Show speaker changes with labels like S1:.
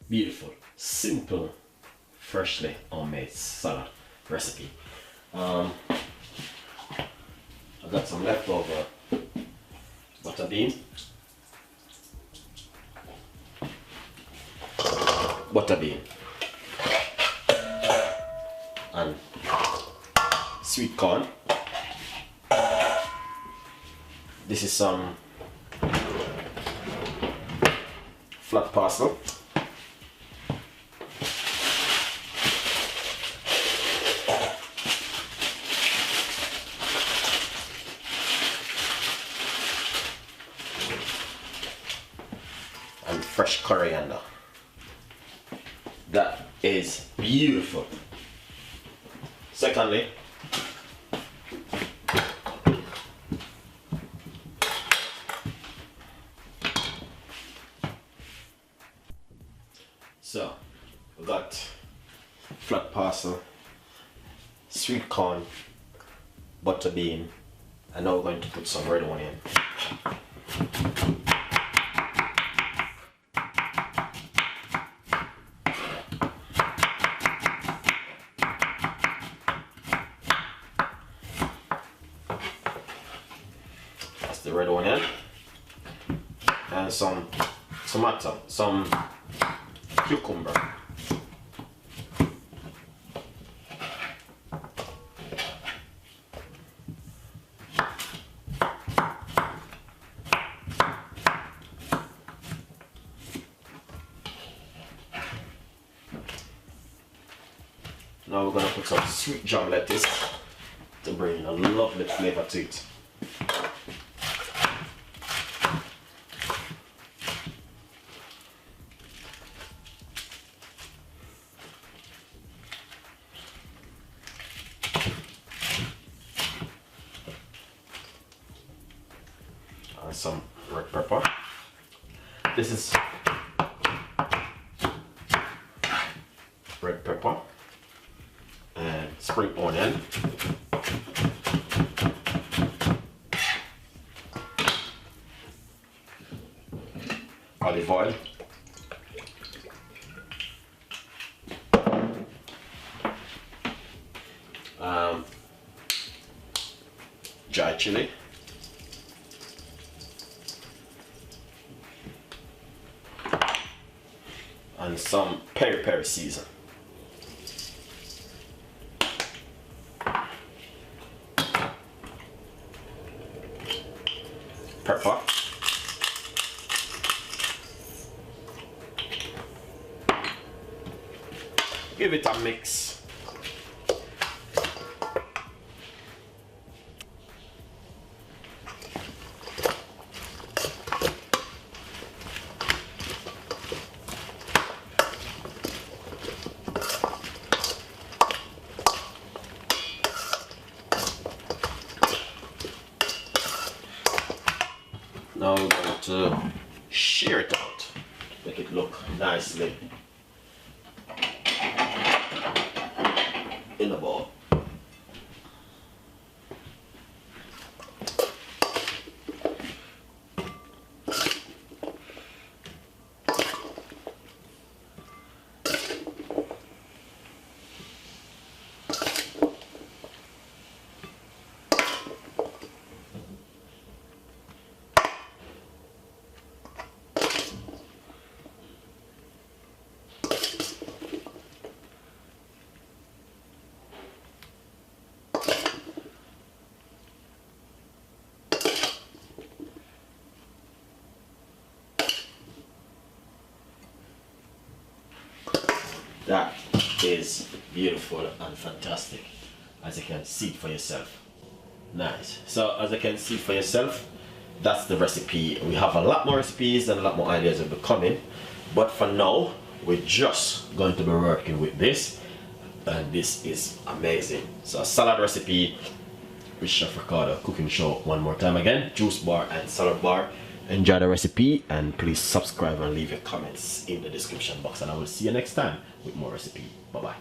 S1: beautiful, simple, freshly homemade salad recipe. I got some leftover butter bean, and sweet corn. This is some flat parsley. And fresh coriander. That is beautiful. Secondly, so we got flat parsley, sweet corn, butter bean, and now we're going to put some red onion. That's the red onion, and some tomato, some cucumber. Now we're going to put some sweet jam lettuce to bring a lovely flavor to it. And some red pepper. This is red pepper and spring onion. Olive oil. Dry chili. And some peri-peri season. Pepper. Give it a mix. Now we're going to shear it out, make it look nicely in a bowl. That is beautiful and fantastic, as you can see for yourself. Nice. So as you can see for yourself, that's the recipe. We have a lot more recipes and a lot more ideas will be coming, but for now we're just going to be working with this, and this is amazing. So a salad recipe with Chef Ricardo cooking show one more time again. Juice bar and salad bar. Enjoy the recipe, and please subscribe and leave your comments in the description box, and I will see you next time with more recipe. Bye bye.